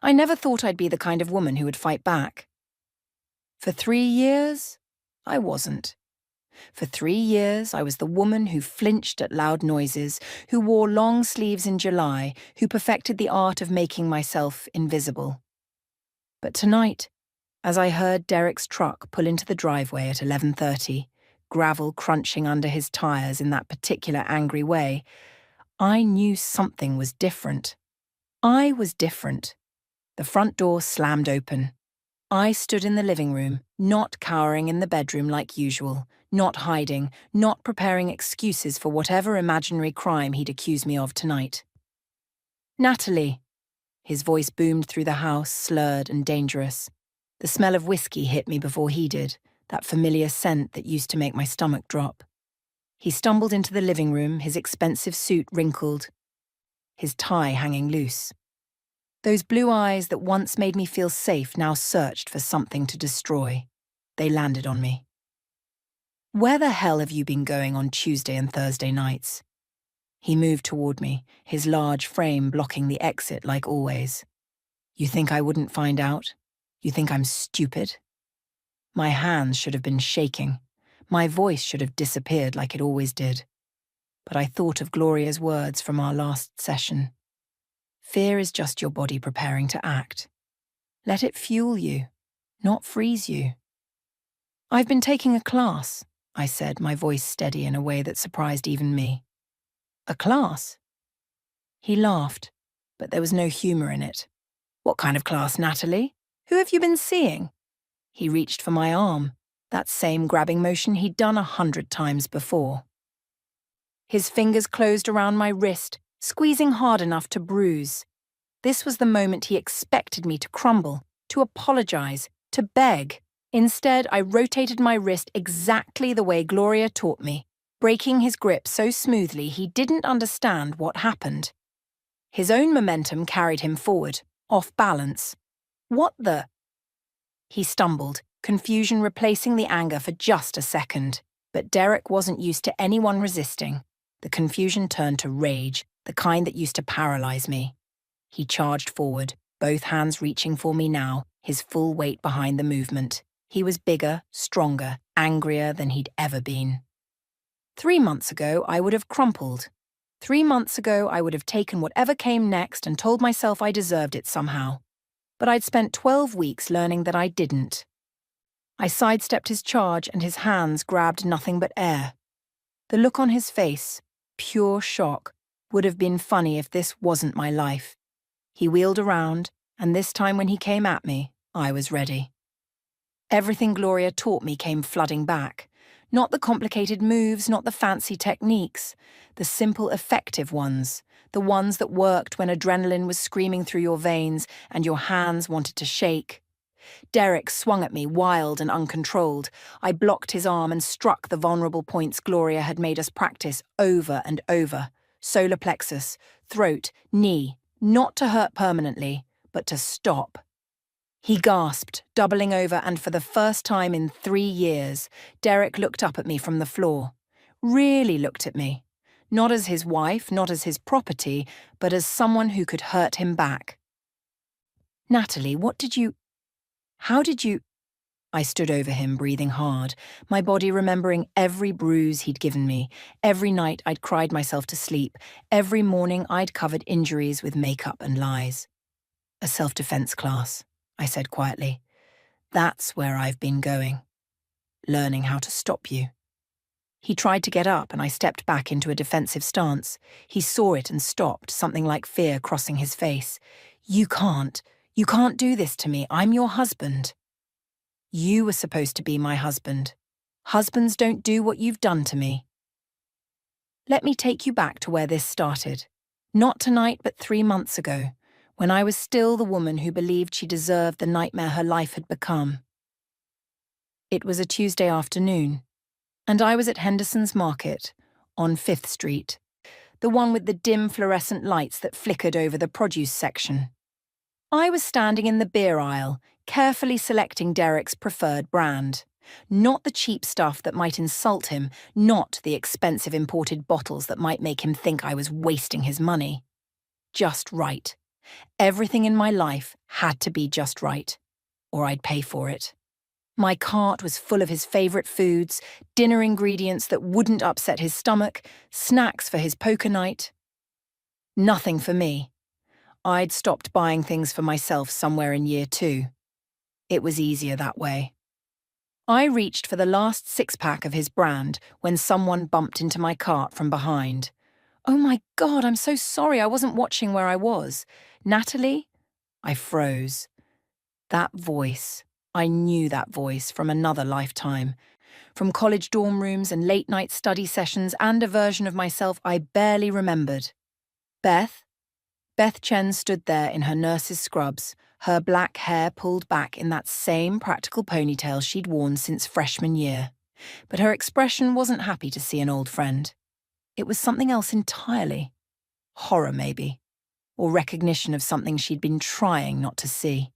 I never thought I'd be the kind of woman who would fight back. For 3 years, I wasn't. For 3 years, I was the woman who flinched at loud noises, who wore long sleeves in July, who perfected the art of making myself invisible. But tonight, as I heard Derek's truck pull into the driveway at 11:30, gravel crunching under his tires in that particular angry way, I knew something was different. I was different. The front door slammed open. I stood in the living room, not cowering in the bedroom like usual, not hiding, not preparing excuses for whatever imaginary crime he'd accuse me of tonight. "Natalie." His voice boomed through the house, slurred and dangerous. The smell of whiskey hit me before he did, that familiar scent that used to make my stomach drop. He stumbled into the living room, his expensive suit wrinkled, his tie hanging loose. Those blue eyes that once made me feel safe now searched for something to destroy. They landed on me. "Where the hell have you been going on Tuesday and Thursday nights?" He moved toward me, his large frame blocking the exit like always. "You think I wouldn't find out? You think I'm stupid?" My hands should have been shaking. My voice should have disappeared like it always did. But I thought of Gloria's words from our last session. Fear is just your body preparing to act. Let it fuel you, not freeze you. "I've been taking a class," I said, my voice steady in a way that surprised even me. "A class?" He laughed, but there was no humor in it. "What kind of class, Natalie? Who have you been seeing?" He reached for my arm, that same grabbing motion he'd done 100 times before. His fingers closed around my wrist, squeezing hard enough to bruise. This was the moment he expected me to crumble, to apologize, to beg. Instead, I rotated my wrist exactly the way Gloria taught me, breaking his grip so smoothly he didn't understand what happened. His own momentum carried him forward, off balance. "What the—" He stumbled, confusion replacing the anger for just a second. But Derek wasn't used to anyone resisting. The confusion turned to rage, the kind that used to paralyze me. He charged forward, both hands reaching for me now, his full weight behind the movement. He was bigger, stronger, angrier than he'd ever been. 3 months ago, I would have crumpled. 3 months ago, I would have taken whatever came next and told myself I deserved it somehow. But I'd spent 12 weeks learning that I didn't. I sidestepped his charge and his hands grabbed nothing but air. The look on his face, pure shock, would have been funny if this wasn't my life. He wheeled around, and this time when he came at me, I was ready. Everything Gloria taught me came flooding back. Not the complicated moves, not the fancy techniques. The simple, effective ones. The ones that worked when adrenaline was screaming through your veins and your hands wanted to shake. Derek swung at me, wild and uncontrolled. I blocked his arm and struck the vulnerable points Gloria had made us practice over and over. Solar plexus, throat, knee, not to hurt permanently, but to stop. He gasped, doubling over, and for the first time in 3 years, Derek looked up at me from the floor. Really looked at me. Not as his wife, not as his property, but as someone who could hurt him back. "Natalie, how did you—" I stood over him, breathing hard, my body remembering every bruise he'd given me, every night I'd cried myself to sleep, every morning I'd covered injuries with makeup and lies. "A self-defense class," I said quietly. "That's where I've been going. Learning how to stop you." He tried to get up and I stepped back into a defensive stance. He saw it and stopped, something like fear crossing his face. You can't do this to me. I'm your husband." "You were supposed to be my husband. Husbands don't do what you've done to me." Let me take you back to where this started. Not tonight, but 3 months ago, when I was still the woman who believed she deserved the nightmare her life had become. It was a Tuesday afternoon, and I was at Henderson's Market, on 5th Street, the one with the dim fluorescent lights that flickered over the produce section. I was standing in the beer aisle, carefully selecting Derek's preferred brand. Not the cheap stuff that might insult him, not the expensive imported bottles that might make him think I was wasting his money. Just right. Everything in my life had to be just right, or I'd pay for it. My cart was full of his favourite foods, dinner ingredients that wouldn't upset his stomach, snacks for his poker night. Nothing for me. I'd stopped buying things for myself somewhere in year 2. It was easier that way. I reached for the last six-pack of his brand when someone bumped into my cart from behind. Oh my God, I'm so sorry, I wasn't watching where I was. Natalie? I froze. That voice. I knew that voice from another lifetime. From college dorm rooms and late-night study sessions and a version of myself I barely remembered. Beth? Beth Chen stood there in her nurse's scrubs, her black hair pulled back in that same practical ponytail she'd worn since freshman year. But her expression wasn't happy to see an old friend. It was something else entirely. Horror, maybe. Or recognition of something she'd been trying not to see.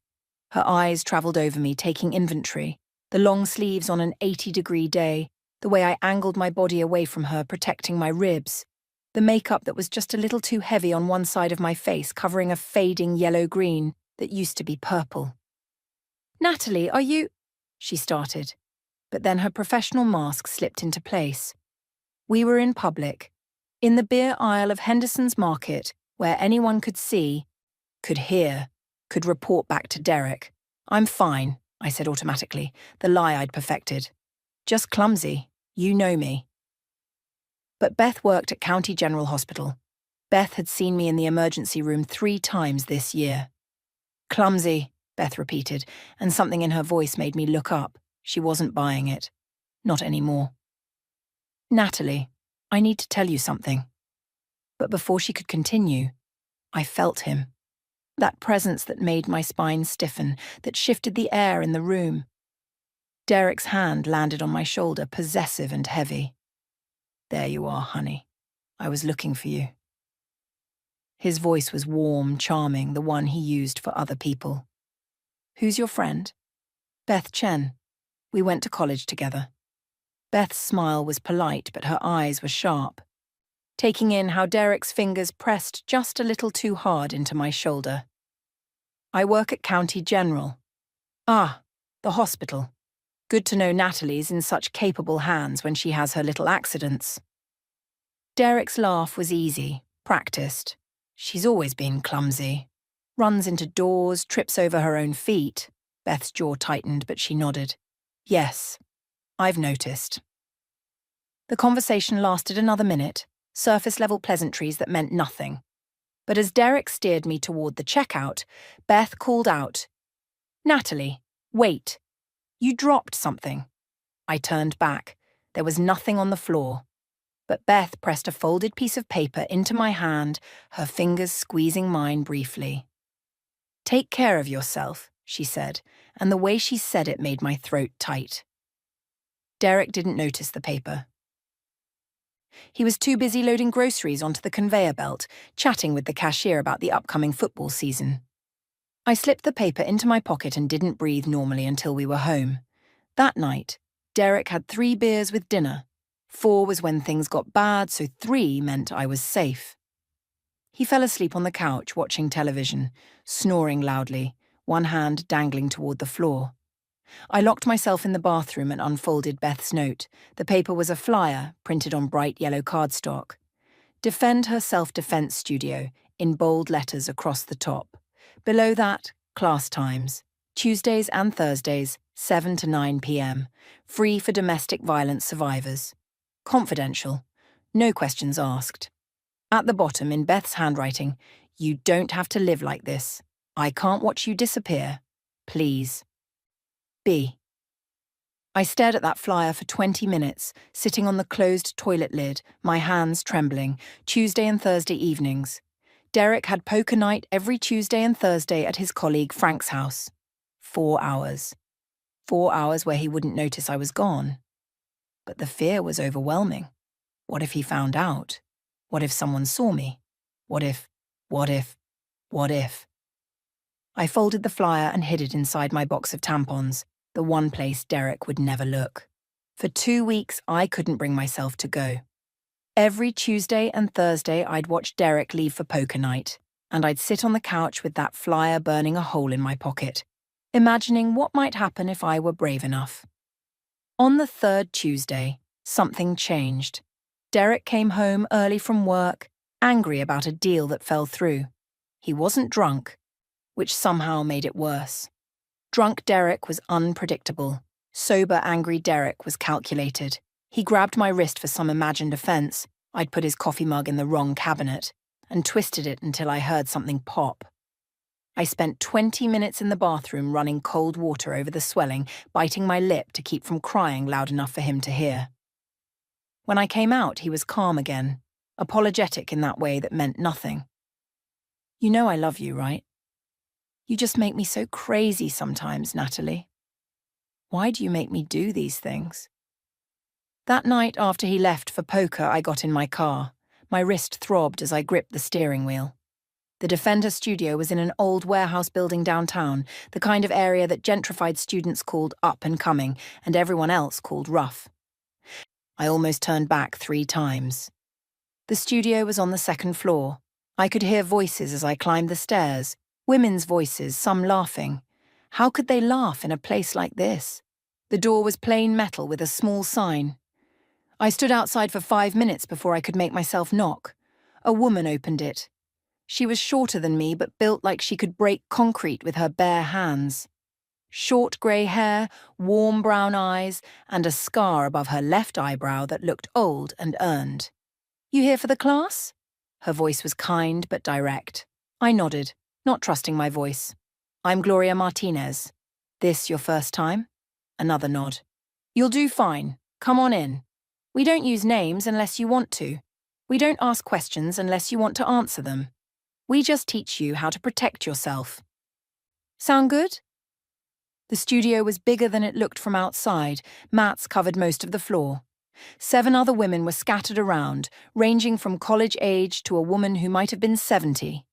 Her eyes travelled over me, taking inventory. The long sleeves on an 80-degree day, the way I angled my body away from her, protecting my ribs. The makeup that was just a little too heavy on one side of my face, covering a fading yellow-green that used to be purple. "Natalie, are you—" she started. But then her professional mask slipped into place. We were in public, in the beer aisle of Henderson's Market, where anyone could see, could hear, could report back to Derek. "I'm fine," I said automatically, the lie I'd perfected. "Just clumsy. You know me." But Beth worked at County General Hospital. Beth had seen me in the emergency room 3 times this year. "Clumsy," Beth repeated, and something in her voice made me look up. She wasn't buying it. Not anymore. "Natalie, I need to tell you something." But before she could continue, I felt him. That presence that made my spine stiffen, that shifted the air in the room. Derek's hand landed on my shoulder, possessive and heavy. "There you are, honey. I was looking for you." His voice was warm, charming, the one he used for other people. "Who's your friend?" "Beth Chen. We went to college together." Beth's smile was polite, but her eyes were sharp, taking in how Derek's fingers pressed just a little too hard into my shoulder. "I work at County General." "Ah, the hospital. Good to know Natalie's in such capable hands when she has her little accidents." Derek's laugh was easy, practiced. She's always been clumsy. Runs into doors, trips over her own feet. Beth's jaw tightened, but she nodded. "Yes, I've noticed." The conversation lasted another minute, surface-level pleasantries that meant nothing. But as Derek steered me toward the checkout, Beth called out, "Natalie, wait. You dropped something." I turned back. There was nothing on the floor. But Beth pressed a folded piece of paper into my hand, her fingers squeezing mine briefly. "Take care of yourself," she said, and the way she said it made my throat tight. Derek didn't notice the paper. He was too busy loading groceries onto the conveyor belt, chatting with the cashier about the upcoming football season. I slipped the paper into my pocket and didn't breathe normally until we were home. That night, Derek had 3 beers with dinner. 4 was when things got bad, so 3 meant I was safe. He fell asleep on the couch watching television, snoring loudly, one hand dangling toward the floor. I locked myself in the bathroom and unfolded Beth's note. The paper was a flyer, printed on bright yellow cardstock. "Defend her self-defense studio," in bold letters across the top. Below that, class times. Tuesdays and Thursdays, 7 to 9 p.m. Free for domestic violence survivors. Confidential. No questions asked. At the bottom, in Beth's handwriting, "You don't have to live like this. I can't watch you disappear. Please. B." I stared at that flyer for 20 minutes, sitting on the closed toilet lid, my hands trembling, Tuesday and Thursday evenings. Derek had poker night every Tuesday and Thursday at his colleague Frank's house. 4 hours. 4 hours where he wouldn't notice I was gone. But the fear was overwhelming. What if he found out? What if someone saw me? What if? I folded the flyer and hid it inside my box of tampons, the one place Derek would never look. For 2 weeks, I couldn't bring myself to go. Every Tuesday and Thursday, I'd watch Derek leave for poker night. and I'd sit on the couch with that flyer burning a hole in my pocket, imagining what might happen if I were brave enough. On the third Tuesday, something changed. Derek came home early from work, angry about a deal that fell through. He wasn't drunk, which somehow made it worse. Drunk Derek was unpredictable. Sober, angry Derek was calculated. He grabbed my wrist for some imagined offense. I'd put his coffee mug in the wrong cabinet and twisted it until I heard something pop. I spent 20 minutes in the bathroom running cold water over the swelling, biting my lip to keep from crying loud enough for him to hear. When I came out, he was calm again, apologetic in that way that meant nothing. "You know I love you, right? You just make me so crazy sometimes, Natalie. Why do you make me do these things?" That night after he left for poker, I got in my car. My wrist throbbed as I gripped the steering wheel. The Defender studio was in an old warehouse building downtown, the kind of area that gentrified students called up and coming and everyone else called rough. I almost turned back 3 times. The studio was on the second floor. I could hear voices as I climbed the stairs, women's voices, some laughing. How could they laugh in a place like this? The door was plain metal with a small sign. I stood outside for 5 minutes before I could make myself knock. A woman opened it. She was shorter than me, but built like she could break concrete with her bare hands. Short grey hair, warm brown eyes, and a scar above her left eyebrow that looked old and earned. "You here for the class?" Her voice was kind but direct. I nodded, not trusting my voice. "I'm Gloria Martinez. This your first time?" Another nod. "You'll do fine. Come on in. We don't use names unless you want to. We don't ask questions unless you want to answer them. We just teach you how to protect yourself. Sound good?" The studio was bigger than it looked from outside. Mats covered most of the floor. 7 other women were scattered around, ranging from college age to a woman who might have been 70.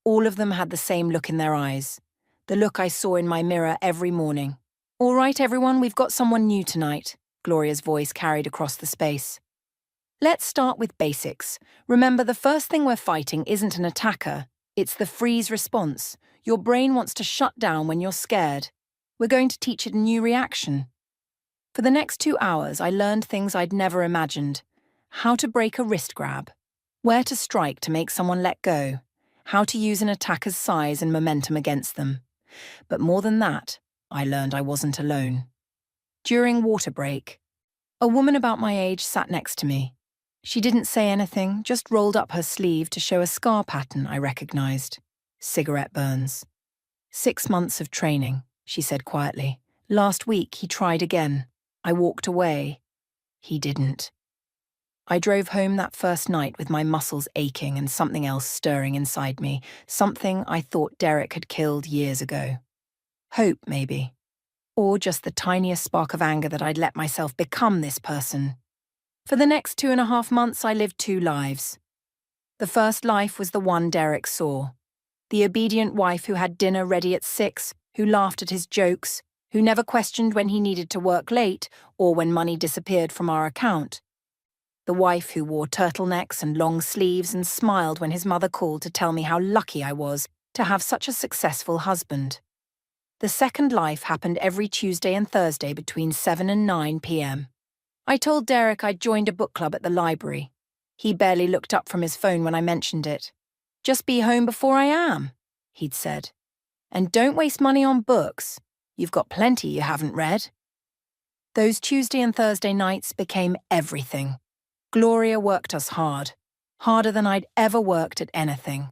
All of them had the same look in their eyes, the look I saw in my mirror every morning. "All right, everyone, we've got someone new tonight," Gloria's voice carried across the space. "Let's start with basics. Remember, the first thing we're fighting isn't an attacker. It's the freeze response. Your brain wants to shut down when you're scared. We're going to teach it a new reaction." For the next 2 hours, I learned things I'd never imagined. How to break a wrist grab, where to strike to make someone let go, how to use an attacker's size and momentum against them. But more than that, I learned I wasn't alone. During water break, a woman about my age sat next to me. She didn't say anything, just rolled up her sleeve to show a scar pattern I recognized. Cigarette burns. 6 months of training, she said quietly. Last week he tried again. I walked away. He didn't. I drove home that first night with my muscles aching and something else stirring inside me, something I thought Derek had killed years ago. Hope, maybe. Or just the tiniest spark of anger that I'd let myself become this person. For the next 2.5 months, I lived 2 lives. The first life was the one Derek saw. The obedient wife who had dinner ready at 6, who laughed at his jokes, who never questioned when he needed to work late or when money disappeared from our account. The wife who wore turtlenecks and long sleeves and smiled when his mother called to tell me how lucky I was to have such a successful husband. The second life happened every Tuesday and Thursday between 7 and 9 p.m. I told Derek I'd joined a book club at the library. He barely looked up from his phone when I mentioned it. "Just be home before I am," he'd said. "And don't waste money on books. You've got plenty you haven't read." Those Tuesday and Thursday nights became everything. Gloria worked us hard, harder than I'd ever worked at anything.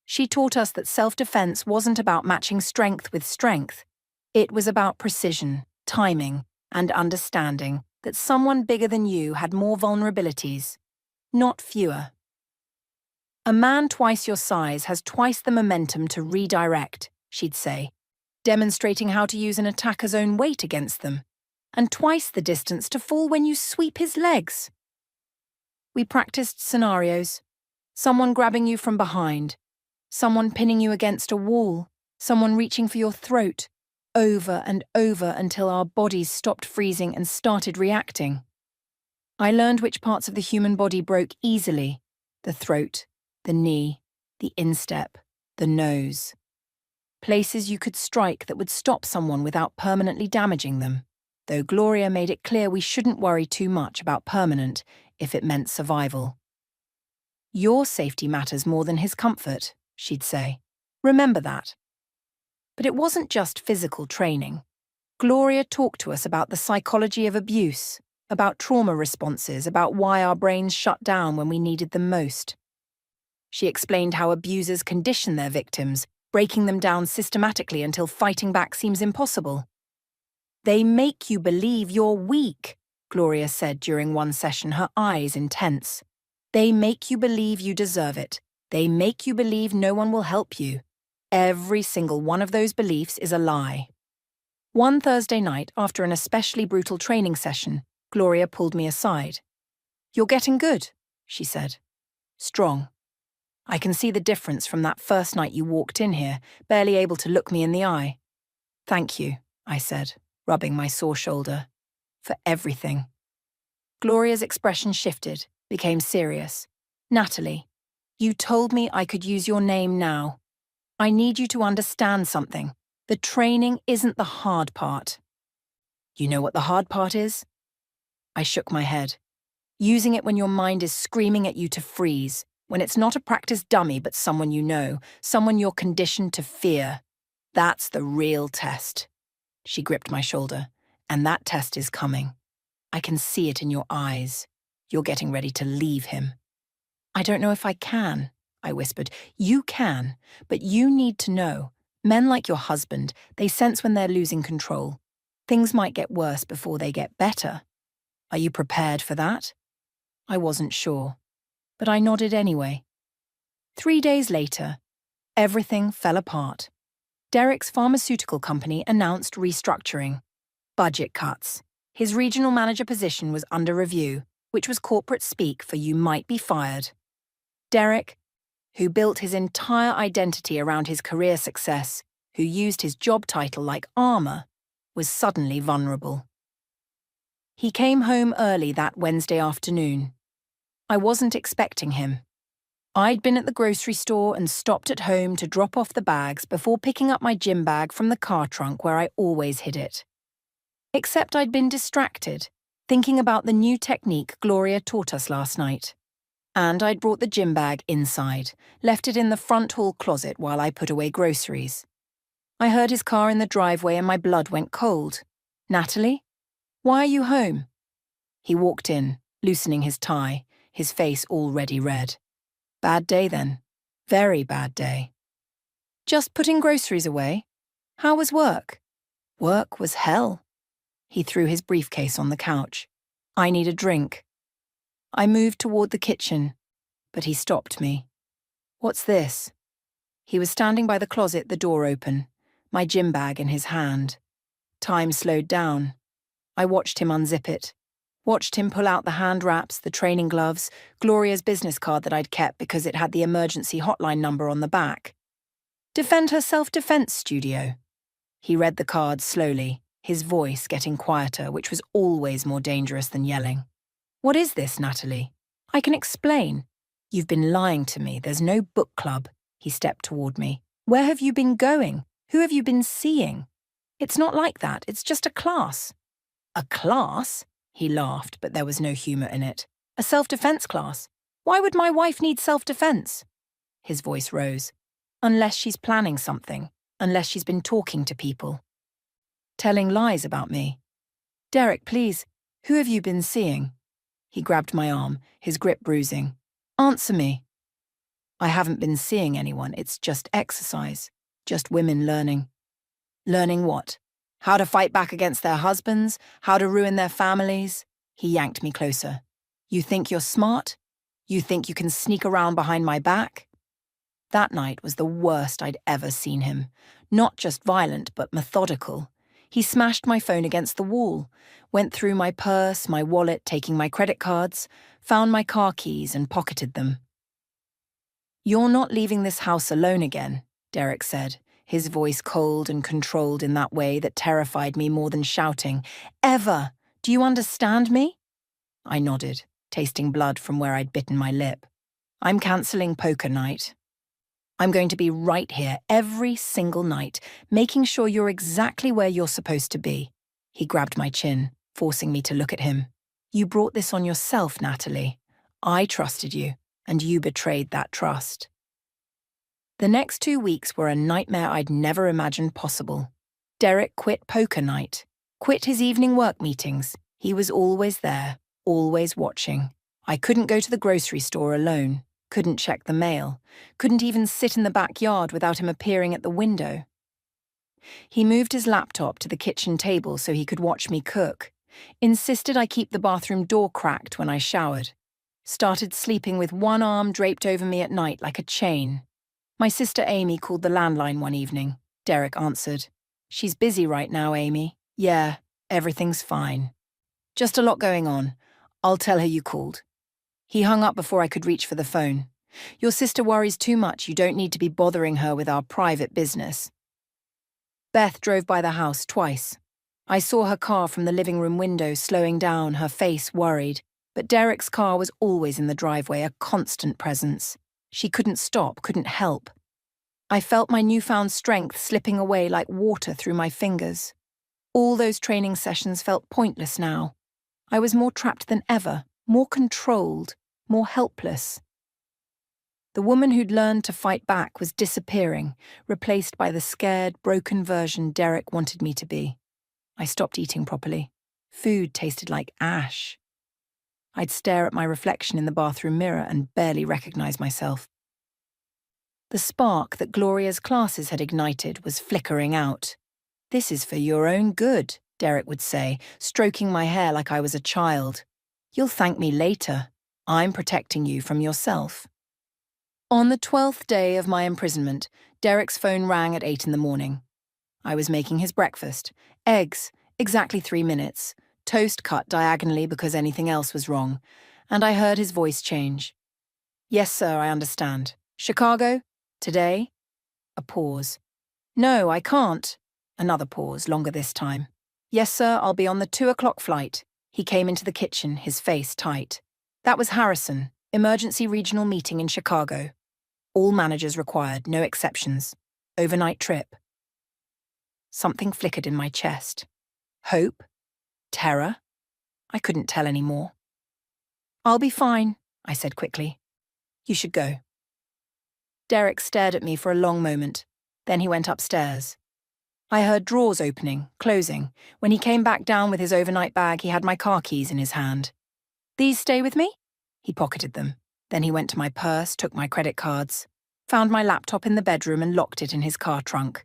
She taught us that self-defense wasn't about matching strength with strength. It was about precision, timing, and understanding that someone bigger than you had more vulnerabilities, not fewer. "A man twice your size has twice the momentum to redirect," she'd say, demonstrating how to use an attacker's own weight against them, and twice the distance to fall when you sweep his legs. We practiced scenarios. Someone grabbing you from behind, someone pinning you against a wall, someone reaching for your throat, over and over until our bodies stopped freezing and started reacting. I learned which parts of the human body broke easily: the throat, the knee, the instep, The nose. Places you could strike that would stop someone without permanently damaging them, though Gloria made it clear we shouldn't worry too much about permanent if it meant survival. Your safety matters more than his comfort, she'd say. Remember that. But it wasn't just physical training. Gloria talked to us about the psychology of abuse, about trauma responses, about why our brains shut down when we needed them most. She explained how abusers condition their victims, breaking them down systematically until fighting back seems impossible. They make you believe you're weak, Gloria said during one session, her eyes intense. They make you believe you deserve it. They make you believe no one will help you. Every single one of those beliefs is a lie. One Thursday night, after an especially brutal training session, Gloria pulled me aside. "You're getting good," she said. "Strong. I can see the difference from that first night you walked in here, barely able to look me in the eye." "Thank you," I said, rubbing my sore shoulder. "For everything." Gloria's expression shifted, became serious. "Natalie, you told me I could use your name now. I need you to understand something. The training isn't the hard part." "You know what the hard part is?" I shook my head. "Using it when your mind is screaming at you to freeze, when it's not a practice dummy but someone you know, someone you're conditioned to fear. That's the real test." She gripped my shoulder. "And that test is coming. I can see it in your eyes. You're getting ready to leave him." "I don't know if I can," I whispered. "You can, but you need to know. Men like your husband, they sense when they're losing control. Things might get worse before they get better. Are you prepared for that?" I wasn't sure, but I nodded anyway. 3 days later, everything fell apart. Derek's pharmaceutical company announced restructuring. Budget cuts. His regional manager position was under review, which was corporate speak for "you might be fired." Derek, who built his entire identity around his career success, who used his job title like armor, was suddenly vulnerable. He came home early that Wednesday afternoon. I wasn't expecting him. I'd been at the grocery store and stopped at home to drop off the bags before picking up my gym bag from the car trunk where I always hid it. Except I'd been distracted, thinking about the new technique Gloria taught us last night. And I'd brought the gym bag inside, left it in the front hall closet while I put away groceries. I heard his car in the driveway and my blood went cold. "Natalie? Why are you home?" He walked in, loosening his tie, his face already red. "Bad day then. Very bad day." "Just putting groceries away? How was work?" "Work was hell." He threw his briefcase on the couch. "I need a drink." I moved toward the kitchen, but he stopped me. "What's this?" He was standing by the closet, the door open, my gym bag in his hand. Time slowed down. I watched him unzip it. Watched him pull out the hand wraps, the training gloves, Gloria's business card that I'd kept because it had the emergency hotline number on the back. "Defend Her Self-Defense Studio." He read the card slowly, his voice getting quieter, which was always more dangerous than yelling. "What is this, Natalie? I can explain. You've been lying to me. There's no book club." He stepped toward me. "Where have you been going? Who have you been seeing? It's not like that. It's just a class." "A class?" He laughed, but there was no humor in it. "A self-defense class. Why would my wife need self-defense?" His voice rose. "Unless she's planning something. Unless she's been talking to people. Telling lies about me." "Derek, please, who have you been seeing?" He grabbed my arm, his grip bruising. "Answer me." "I haven't been seeing anyone. It's just exercise. Just women learning." "Learning what? How to fight back against their husbands? How to ruin their families?" He yanked me closer. "You think you're smart? You think you can sneak around behind my back?" That night was the worst I'd ever seen him. Not just violent, but methodical. He smashed my phone against the wall, went through my purse, my wallet, taking my credit cards, found my car keys and pocketed them. "You're not leaving this house alone again," Derek said, his voice cold and controlled in that way that terrified me more than shouting. "Ever! Do you understand me?" I nodded, tasting blood from where I'd bitten my lip. "I'm cancelling poker night." I'm going to be right here every single night, making sure you're exactly where you're supposed to be. He grabbed my chin, forcing me to look at him. You brought this on yourself, Natalie. I trusted you, and you betrayed that trust. The next 2 weeks were a nightmare I'd never imagined possible. Derek quit poker night, quit his evening work meetings. He was always there, always watching. I couldn't go to the grocery store alone, couldn't check the mail, couldn't even sit in the backyard without him appearing at the window. He moved his laptop to the kitchen table so he could watch me cook, insisted I keep the bathroom door cracked when I showered, started sleeping with one arm draped over me at night like a chain. My sister Amy called the landline one evening. Derek answered. She's busy right now, Amy. Yeah, everything's fine. Just a lot going on. I'll tell her you called. He hung up before I could reach for the phone. Your sister worries too much. You don't need to be bothering her with our private business. Beth drove by the house twice. I saw her car from the living room window slowing down, her face worried. But Derek's car was always in the driveway, a constant presence. She couldn't stop, couldn't help. I felt my newfound strength slipping away like water through my fingers. All those training sessions felt pointless now. I was more trapped than ever, more controlled, more helpless. The woman who'd learned to fight back was disappearing, replaced by the scared, broken version Derek wanted me to be. I stopped eating properly. Food tasted like ash. I'd stare at my reflection in the bathroom mirror and barely recognize myself. The spark that Gloria's classes had ignited was flickering out. This is for your own good, Derek would say, stroking my hair like I was a child. You'll thank me later. I'm protecting you from yourself. On the 12th day of my imprisonment, Derek's phone rang at 8 in the morning. I was making his breakfast. Eggs, exactly 3 minutes. Toast cut diagonally because anything else was wrong, and I heard his voice change. Yes, sir, I understand. Chicago? Today? A pause. No, I can't. Another pause, longer this time. Yes, sir, I'll be on the 2 o'clock flight. He came into the kitchen, his face tight. That was Harrison, emergency regional meeting in Chicago. All managers required, no exceptions. Overnight trip. Something flickered in my chest. Hope? Terror? I couldn't tell any more. I'll be fine, I said quickly. You should go. Derek stared at me for a long moment. Then he went upstairs. I heard drawers opening, closing. When he came back down with his overnight bag, he had my car keys in his hand. These stay with me? He pocketed them. Then he went to my purse, took my credit cards, found my laptop in the bedroom and locked it in his car trunk.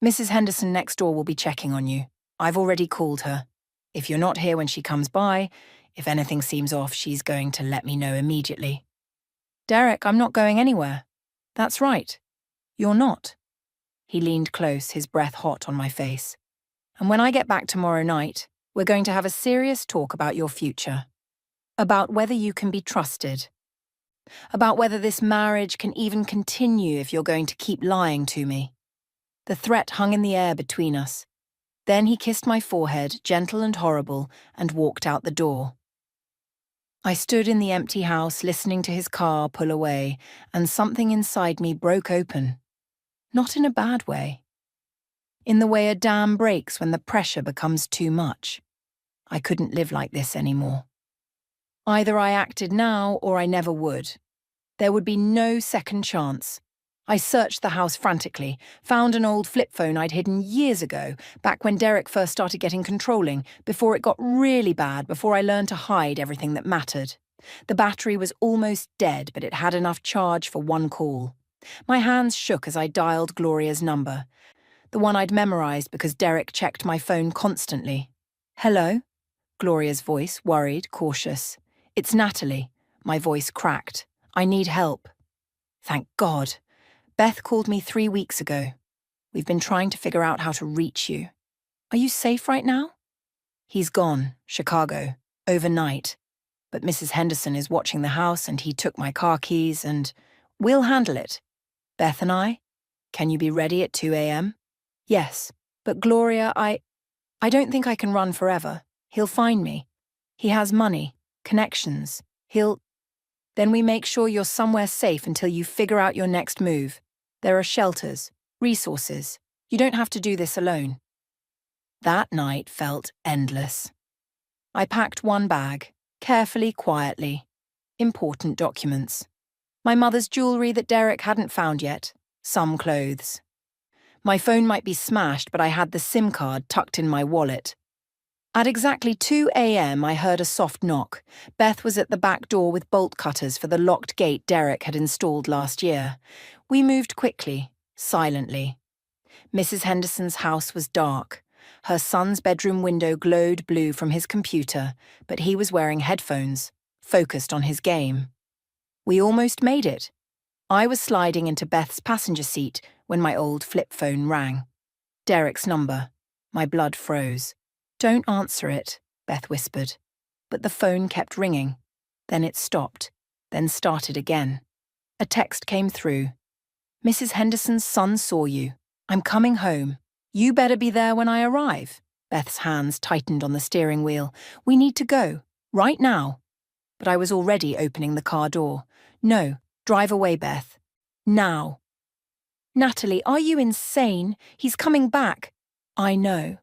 Mrs. Henderson next door will be checking on you. I've already called her. If you're not here when she comes by, if anything seems off, she's going to let me know immediately. Derek, I'm not going anywhere. That's right. You're not. He leaned close, his breath hot on my face. And when I get back tomorrow night, we're going to have a serious talk about your future. About whether you can be trusted. About whether this marriage can even continue if you're going to keep lying to me. The threat hung in the air between us. Then he kissed my forehead, gentle and horrible, and walked out the door. I stood in the empty house listening to his car pull away, and something inside me broke open. Not in a bad way. In the way a dam breaks when the pressure becomes too much. I couldn't live like this anymore. Either I acted now or I never would. There would be no second chance. I searched the house frantically, found an old flip phone I'd hidden years ago, back when Derek first started getting controlling, before it got really bad, before I learned to hide everything that mattered. The battery was almost dead, but it had enough charge for one call. My hands shook as I dialed Gloria's number, the one I'd memorized because Derek checked my phone constantly. Hello? Gloria's voice, worried, cautious. It's Natalie. My voice cracked. I need help. Thank God. Beth called me 3 weeks ago. We've been trying to figure out how to reach you. Are you safe right now? He's gone, Chicago, overnight. But Mrs. Henderson is watching the house and he took my car keys and we'll handle it. Beth and I? Can you be ready at 2 a.m.? Yes, but Gloria, I don't think I can run forever. He'll find me. He has money, connections. Then we make sure you're somewhere safe until you figure out your next move. There are shelters, resources. You don't have to do this alone. That night felt endless. I packed one bag, carefully, quietly. Important documents. My mother's jewellery that Derek hadn't found yet. Some clothes. My phone might be smashed, but I had the SIM card tucked in my wallet. At exactly 2 a.m, I heard a soft knock. Beth was at the back door with bolt cutters for the locked gate Derek had installed last year. We moved quickly, silently. Mrs. Henderson's house was dark. Her son's bedroom window glowed blue from his computer, but he was wearing headphones, focused on his game. We almost made it. I was sliding into Beth's passenger seat when my old flip phone rang. Derek's number. My blood froze. "Don't answer it," Beth whispered. But the phone kept ringing. Then it stopped, then started again. A text came through. "Mrs. Henderson's son saw you. I'm coming home. You better be there when I arrive." Beth's hands tightened on the steering wheel. "We need to go. Right now." But I was already opening the car door. "No, drive away, Beth. Now." "Natalie, are you insane? He's coming back." "I know."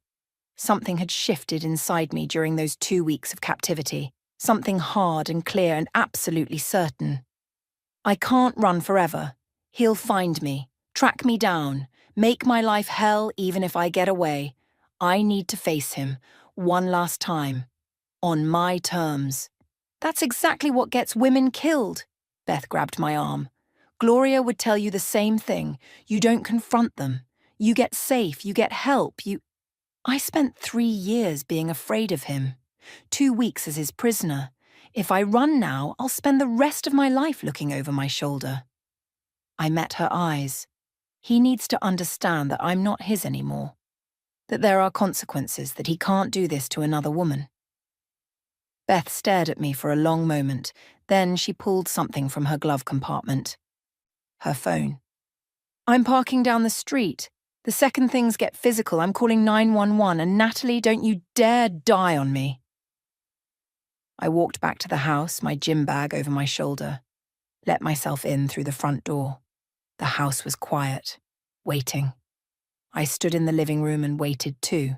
Something had shifted inside me during those 2 weeks of captivity. Something hard and clear and absolutely certain. I can't run forever. He'll find me, track me down, make my life hell even if I get away. I need to face him, one last time. On my terms. "That's exactly what gets women killed." Beth grabbed my arm. "Gloria would tell you the same thing. You don't confront them. You get safe, you get help, I spent 3 years being afraid of him. 2 weeks as his prisoner. If I run now, I'll spend the rest of my life looking over my shoulder." I met her eyes. He needs to understand that I'm not his anymore. That there are consequences, that he can't do this to another woman. Beth stared at me for a long moment. Then she pulled something from her glove compartment. Her phone. "I'm parking down the street. The second things get physical, I'm calling 911, and Natalie, don't you dare die on me." I walked back to the house, my gym bag over my shoulder. Let myself in through the front door. The house was quiet, waiting. I stood in the living room and waited too.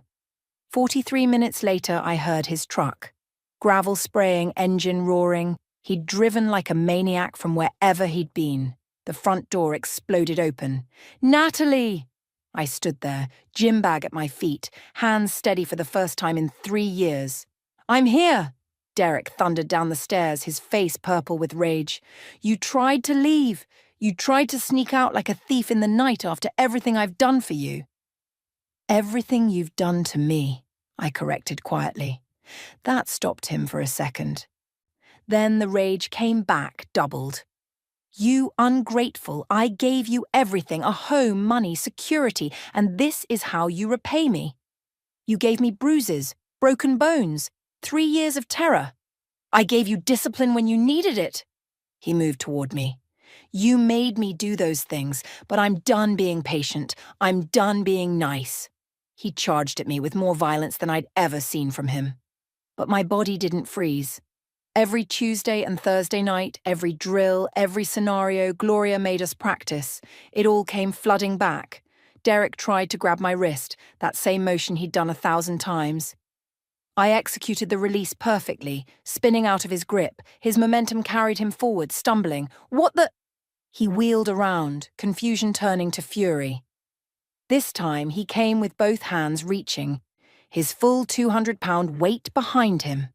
43 minutes later, I heard his truck. Gravel spraying, engine roaring. He'd driven like a maniac from wherever he'd been. The front door exploded open. "Natalie!" I stood there, gym bag at my feet, hands steady for the first time in 3 years. "I'm here!" Derek thundered down the stairs, his face purple with rage. "You tried to leave. You tried to sneak out like a thief in the night after everything I've done for you." "Everything you've done to me," I corrected quietly. That stopped him for a second. Then the rage came back, doubled. "You ungrateful, I gave you everything, a home, money, security, and this is how you repay me. You gave me bruises, broken bones, 3 years of terror. I gave you discipline when you needed it." He moved toward me. "You made me do those things, but I'm done being patient. I'm done being nice." He charged at me with more violence than I'd ever seen from him. But my body didn't freeze. Every Tuesday and Thursday night, every drill, every scenario Gloria made us practice, it all came flooding back. Derek tried to grab my wrist, that same motion he'd done 1,000 times. I executed the release perfectly, spinning out of his grip. His momentum carried him forward, stumbling. "What the—" He wheeled around, confusion turning to fury. This time he came with both hands reaching, his full 200-pound weight behind him.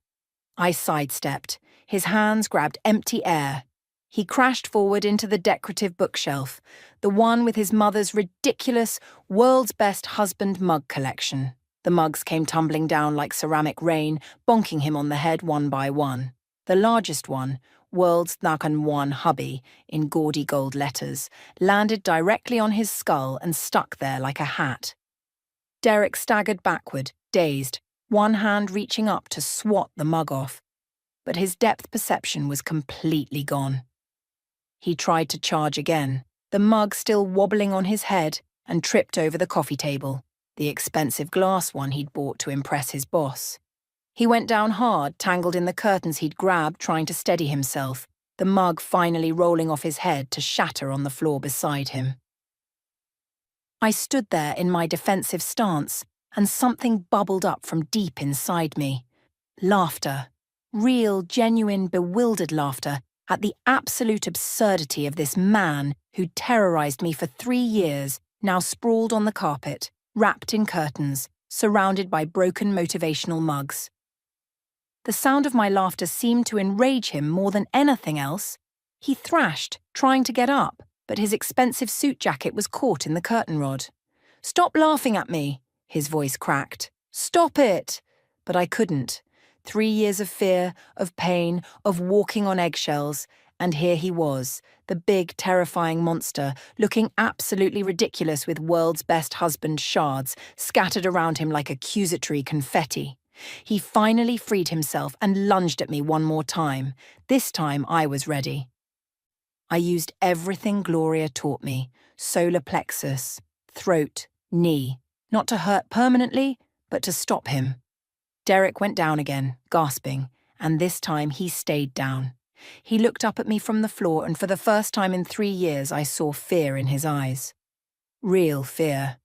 I sidestepped. His hands grabbed empty air. He crashed forward into the decorative bookshelf, the one with his mother's ridiculous, world's best husband mug collection. The mugs came tumbling down like ceramic rain, bonking him on the head one by one. The largest one, World's Nakan One Hubby, in gaudy gold letters, landed directly on his skull and stuck there like a hat. Derek staggered backward, dazed, one hand reaching up to swat the mug off. But his depth perception was completely gone. He tried to charge again, the mug still wobbling on his head, and tripped over the coffee table, the expensive glass one he'd bought to impress his boss. He went down hard, tangled in the curtains he'd grabbed, trying to steady himself, the mug finally rolling off his head to shatter on the floor beside him. I stood there in my defensive stance, and something bubbled up from deep inside me. Laughter. Real, genuine, bewildered laughter at the absolute absurdity of this man who terrorized me for 3 years, now sprawled on the carpet, wrapped in curtains, surrounded by broken motivational mugs. The sound of my laughter seemed to enrage him more than anything else. He thrashed, trying to get up, but his expensive suit jacket was caught in the curtain rod. "Stop laughing at me," his voice cracked. "Stop it!" But I couldn't. 3 years of fear, of pain, of walking on eggshells, and here he was, the big, terrifying monster, looking absolutely ridiculous with world's best husband shards scattered around him like accusatory confetti. He finally freed himself and lunged at me one more time. This time I was ready. I used everything Gloria taught me: solar plexus, throat, knee, not to hurt permanently, but to stop him. Derek went down again, gasping, and this time he stayed down. He looked up at me from the floor, and for the first time in 3 years I saw fear in his eyes. Real fear.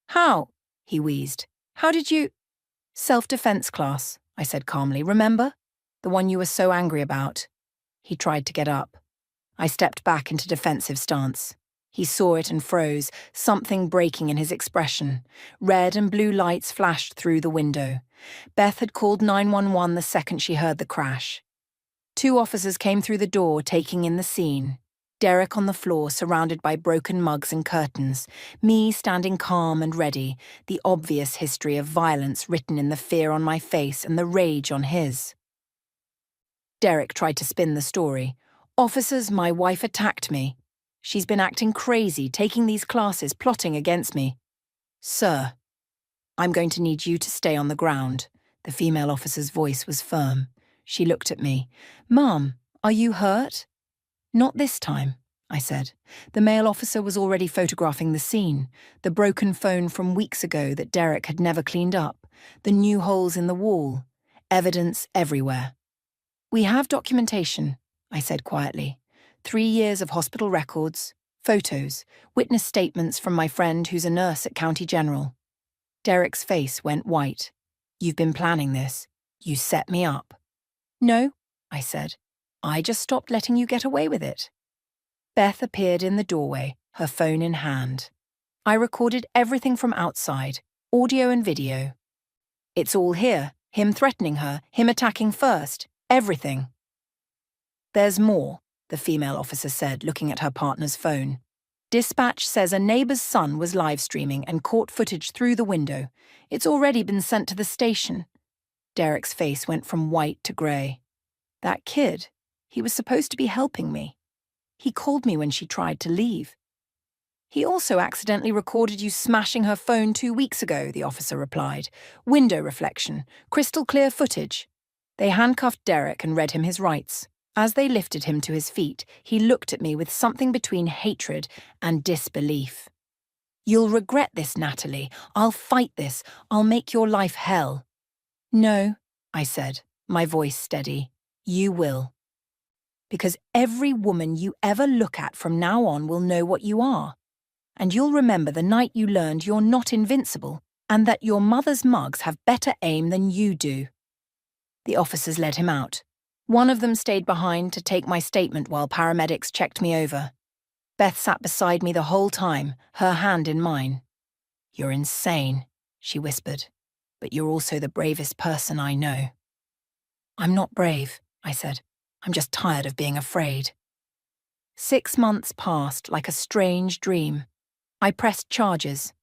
"How?" he wheezed. "How did you—" "Self-defense class," I said calmly. "Remember? The one you were so angry about." He tried to get up. I stepped back into defensive stance. He saw it and froze, something breaking in his expression. Red and blue lights flashed through the window. Beth had called 911 the second she heard the crash. 2 officers came through the door, taking in the scene. Derek on the floor, surrounded by broken mugs and curtains. Me standing calm and ready, the obvious history of violence written in the fear on my face and the rage on his. Derek tried to spin the story. "Officers, my wife attacked me. She's been acting crazy, taking these classes, plotting against me." "Sir, I'm going to need you to stay on the ground." The female officer's voice was firm. She looked at me. "Ma'am, are you hurt?" "Not this time," I said. The male officer was already photographing the scene, the broken phone from weeks ago that Derek had never cleaned up, the new holes in the wall, evidence everywhere. "We have documentation," I said quietly. 3 years of hospital records, photos, witness statements from my friend who's a nurse at County General. Derek's face went white. "You've been planning this. You set me up." "No," I said. "I just stopped letting you get away with it." Beth appeared in the doorway, her phone in hand. I recorded everything from outside, audio and video. "It's all here. Him threatening her, him attacking first, everything." "There's more," the female officer said, looking at her partner's phone. "Dispatch says a neighbor's son was live streaming and caught footage through the window. It's already been sent to the station." Derek's face went from white to grey. "That kid, he was supposed to be helping me. He called me when she tried to leave." "He also accidentally recorded you smashing her phone 2 weeks ago," the officer replied. "Window reflection, crystal clear footage." They handcuffed Derek and read him his rights. As they lifted him to his feet, he looked at me with something between hatred and disbelief. "You'll regret this, Natalie. I'll fight this. I'll make your life hell." "No," I said, my voice steady. "You will. Because every woman you ever look at from now on will know what you are. And you'll remember the night you learned you're not invincible and that your mother's mugs have better aim than you do." The officers led him out. One of them stayed behind to take my statement while paramedics checked me over. Beth sat beside me the whole time, her hand in mine. "You're insane," she whispered, "but you're also the bravest person I know." "I'm not brave," I said. "I'm just tired of being afraid." 6 months passed like a strange dream. I pressed charges.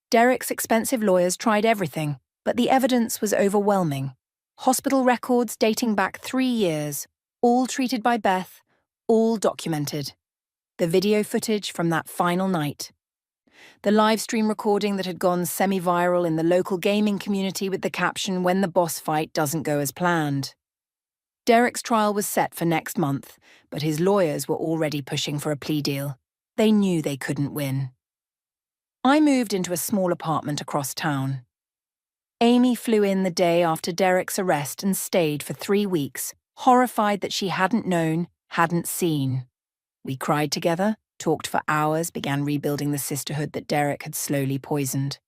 Derek's expensive lawyers tried everything, but the evidence was overwhelming. Hospital records dating back 3 years, all treated by Beth, all documented. The video footage from that final night. The live stream recording that had gone semi-viral in the local gaming community with the caption, "When the boss fight doesn't go as planned." Derek's trial was set for next month, but his lawyers were already pushing for a plea deal. They knew they couldn't win. I moved into a small apartment across town. Amy flew in the day after Derek's arrest and stayed for 3 weeks, horrified that she hadn't known, hadn't seen. We cried together, talked for hours, began rebuilding the sisterhood that Derek had slowly poisoned.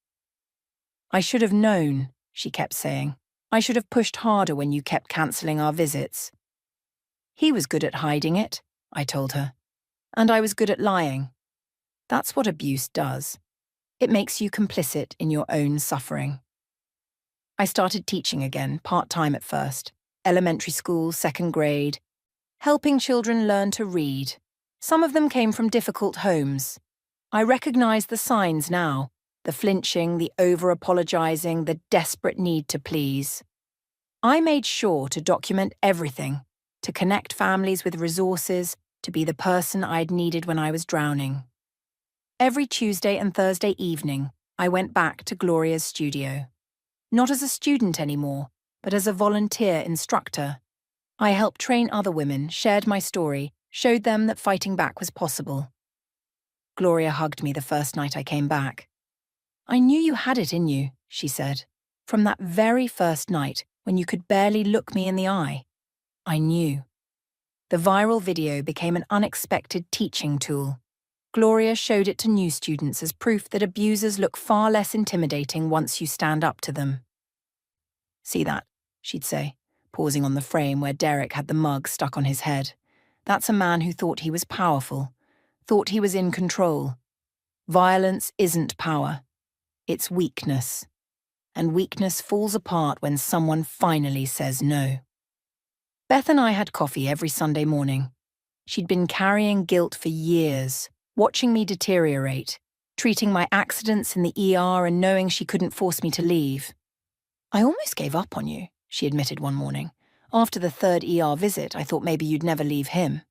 "I should have known," she kept saying. "I should have pushed harder when you kept cancelling our visits." "He was good at hiding it," I told her. "And I was good at lying. That's what abuse does. It makes you complicit in your own suffering." I started teaching again, part-time at first. Elementary school, second grade. Helping children learn to read. Some of them came from difficult homes. I recognise the signs now. The flinching, the over-apologising, the desperate need to please. I made sure to document everything, to connect families with resources, to be the person I'd needed when I was drowning. Every Tuesday and Thursday evening, I went back to Gloria's studio. Not as a student anymore, but as a volunteer instructor. I helped train other women, shared my story, showed them that fighting back was possible. Gloria hugged me the first night I came back. "I knew you had it in you," she said. "From that very first night, when you could barely look me in the eye. I knew." The viral video became an unexpected teaching tool. Gloria showed it to new students as proof that abusers look far less intimidating once you stand up to them. "See that?" she'd say, pausing on the frame where Derek had the mug stuck on his head. "That's a man who thought he was powerful, thought he was in control. Violence isn't power. It's weakness. And weakness falls apart when someone finally says no." Beth and I had coffee every Sunday morning. She'd been carrying guilt for years, watching me deteriorate, treating my accidents in the ER and knowing she couldn't force me to leave. "I almost gave up on you," she admitted one morning. "After the third ER visit, I thought maybe you'd never leave him."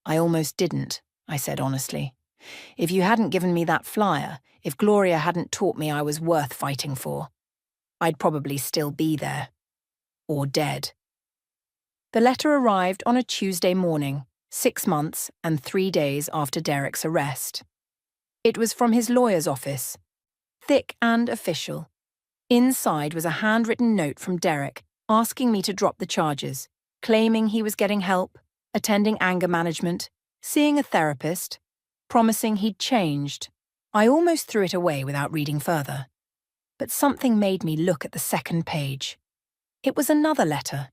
"I almost didn't," I said honestly. "If you hadn't given me that flyer, if Gloria hadn't taught me I was worth fighting for, I'd probably still be there. Or dead." The letter arrived on a Tuesday morning, 6 months and 3 days after Derek's arrest. It was from his lawyer's office, thick and official. Inside was a handwritten note from Derek asking me to drop the charges, claiming he was getting help, attending anger management, seeing a therapist, promising he'd changed. I almost threw it away without reading further. But something made me look at the second page. It was another letter,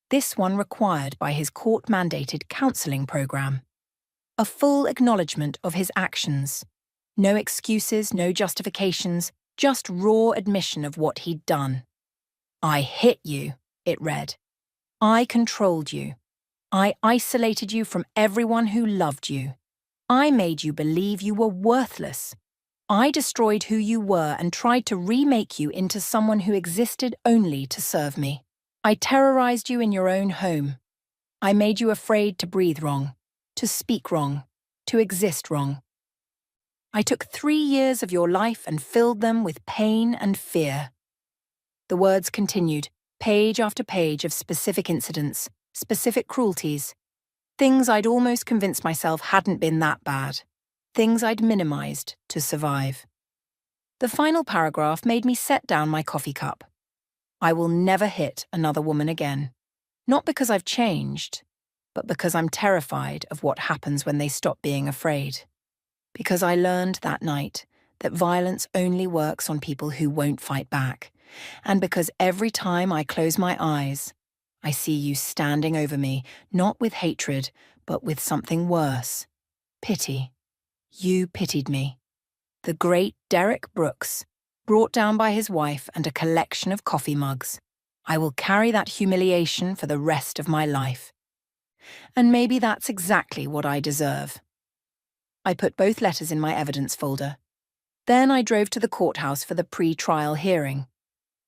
this one required by his court-mandated counselling programme. A full acknowledgement of his actions. No excuses, no justifications, just raw admission of what he'd done. "I hit you," it read. "I controlled you. I isolated you from everyone who loved you. I made you believe you were worthless. I destroyed who you were and tried to remake you into someone who existed only to serve me. I terrorized you in your own home. I made you afraid to breathe wrong, to speak wrong, to exist wrong. I took 3 years of your life and filled them with pain and fear." The words continued, page after page of specific incidents, specific cruelties, things I'd almost convinced myself hadn't been that bad, things I'd minimized to survive. The final paragraph made me set down my coffee cup. I will never hit another woman again. Not because I've changed, but because I'm terrified of what happens when they stop being afraid. Because I learned that night that violence only works on people who won't fight back. And because every time I close my eyes, I see you standing over me, not with hatred, but with something worse. Pity. You pitied me. The great Derek Brooks, brought down by his wife and a collection of coffee mugs. I will carry that humiliation for the rest of my life. And maybe that's exactly what I deserve. I put both letters in my evidence folder. Then I drove to the courthouse for the pre-trial hearing.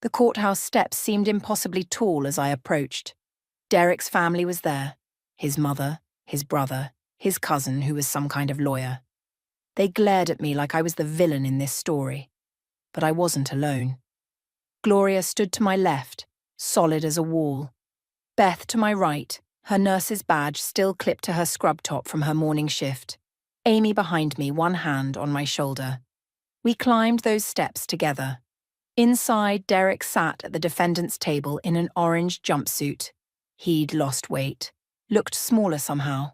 The courthouse steps seemed impossibly tall as I approached. Derek's family was there. His mother, his brother, his cousin who was some kind of lawyer. They glared at me like I was the villain in this story. But I wasn't alone. Gloria stood to my left, solid as a wall. Beth to my right, her nurse's badge still clipped to her scrub top from her morning shift. Amy behind me, one hand on my shoulder. We climbed those steps together. Inside, Derek sat at the defendant's table in an orange jumpsuit. He'd lost weight, looked smaller somehow.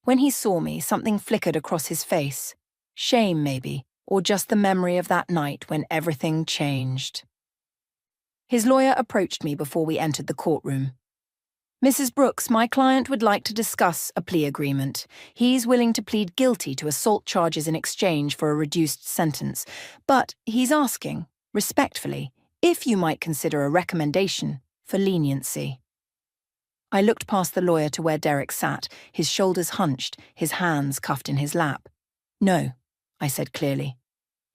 When he saw me, something flickered across his face. Shame, maybe, or just the memory of that night when everything changed. His lawyer approached me before we entered the courtroom. "Mrs. Brooks, my client would like to discuss a plea agreement. He's willing to plead guilty to assault charges in exchange for a reduced sentence, but he's asking, respectfully, if you might consider a recommendation for leniency." I looked past the lawyer to where Derek sat, his shoulders hunched, his hands cuffed in his lap. "No," I said clearly.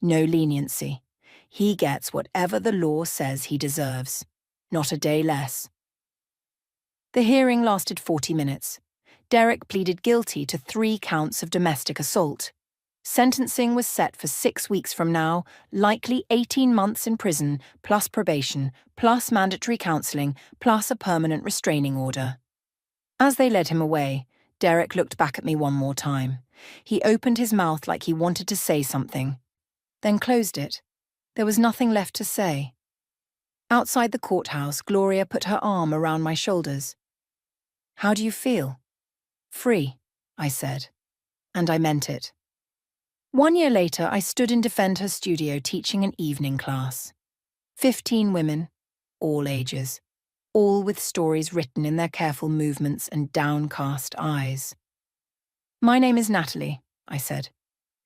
"No leniency. He gets whatever the law says he deserves. Not a day less." The hearing lasted 40 minutes. Derek pleaded guilty to 3 counts of domestic assault. Sentencing was set for 6 weeks from now, likely 18 months in prison, plus probation, plus mandatory counselling, plus a permanent restraining order. As they led him away, Derek looked back at me one more time. He opened his mouth like he wanted to say something, then closed it. There was nothing left to say. Outside the courthouse, Gloria put her arm around my shoulders. "How do you feel?" "Free," I said. And I meant it. 1 year later, I stood in Defend Her studio teaching an evening class. 15 women, all ages, all with stories written in their careful movements and downcast eyes. "My name is Natalie," I said,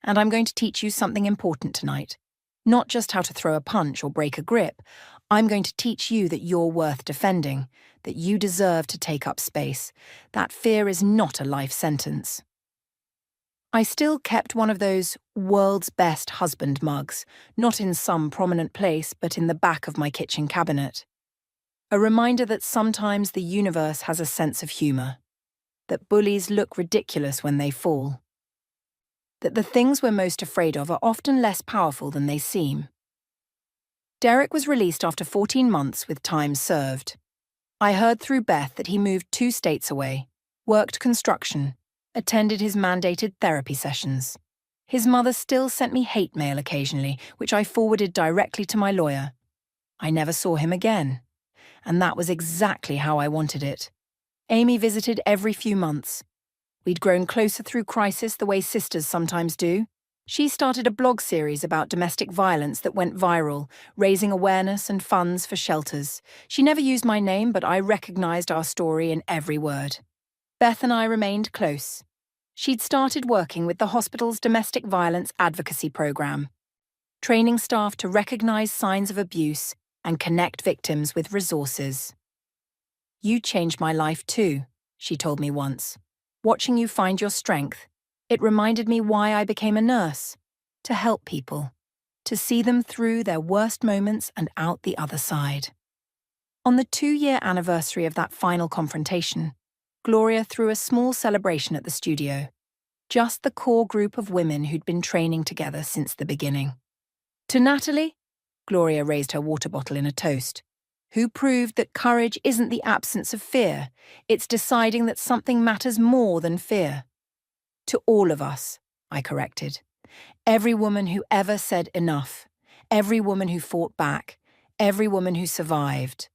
"and I'm going to teach you something important tonight. Not just how to throw a punch or break a grip. I'm going to teach you that you're worth defending, that you deserve to take up space. That fear is not a life sentence." I still kept one of those world's best husband mugs, not in some prominent place, but in the back of my kitchen cabinet. A reminder that sometimes the universe has a sense of humour, that bullies look ridiculous when they fall, that the things we're most afraid of are often less powerful than they seem. Derek was released after 14 months with time served. I heard through Beth that he moved 2 states away, worked construction, attended his mandated therapy sessions. His mother still sent me hate mail occasionally, which I forwarded directly to my lawyer. I never saw him again, and that was exactly how I wanted it. Amy visited every few months. We'd grown closer through crisis the way sisters sometimes do. She started a blog series about domestic violence that went viral, raising awareness and funds for shelters. She never used my name, but I recognized our story in every word. Beth and I remained close. She'd started working with the hospital's domestic violence advocacy program, training staff to recognize signs of abuse and connect victims with resources. "You changed my life too," she told me once. "Watching you find your strength, it reminded me why I became a nurse, to help people, to see them through their worst moments and out the other side." On the 2-year anniversary of that final confrontation, Gloria threw a small celebration at the studio. Just the core group of women who'd been training together since the beginning. "To Natalie," Gloria raised her water bottle in a toast, "who proved that courage isn't the absence of fear, it's deciding that something matters more than fear." "To all of us," I corrected. "Every woman who ever said enough, every woman who fought back, every woman who survived."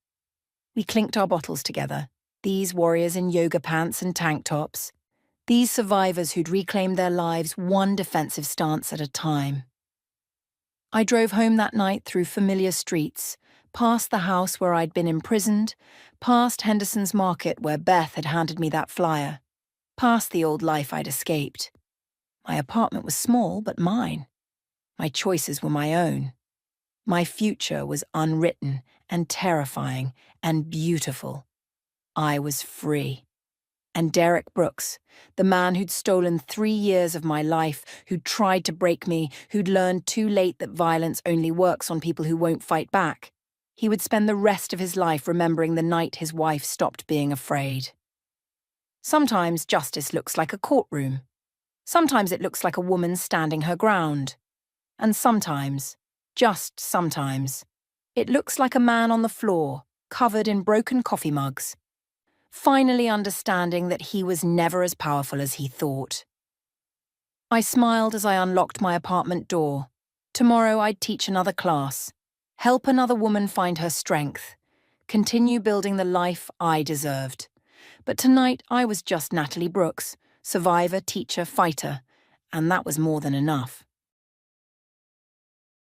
We clinked our bottles together, these warriors in yoga pants and tank tops, these survivors who'd reclaimed their lives one defensive stance at a time. I drove home that night through familiar streets, past the house where I'd been imprisoned, past Henderson's Market where Beth had handed me that flyer, past the old life I'd escaped. My apartment was small, but mine. My choices were my own. My future was unwritten and terrifying and beautiful. I was free. And Derek Brooks, the man who'd stolen 3 years of my life, who'd tried to break me, who'd learned too late that violence only works on people who won't fight back, he would spend the rest of his life remembering the night his wife stopped being afraid. Sometimes justice looks like a courtroom. Sometimes it looks like a woman standing her ground. And sometimes, just sometimes, it looks like a man on the floor, covered in broken coffee mugs, finally understanding that he was never as powerful as he thought. I smiled as I unlocked my apartment door. Tomorrow I'd teach another class, help another woman find her strength, continue building the life I deserved. But tonight I was just Natalie Brooks, survivor, teacher, fighter, and that was more than enough.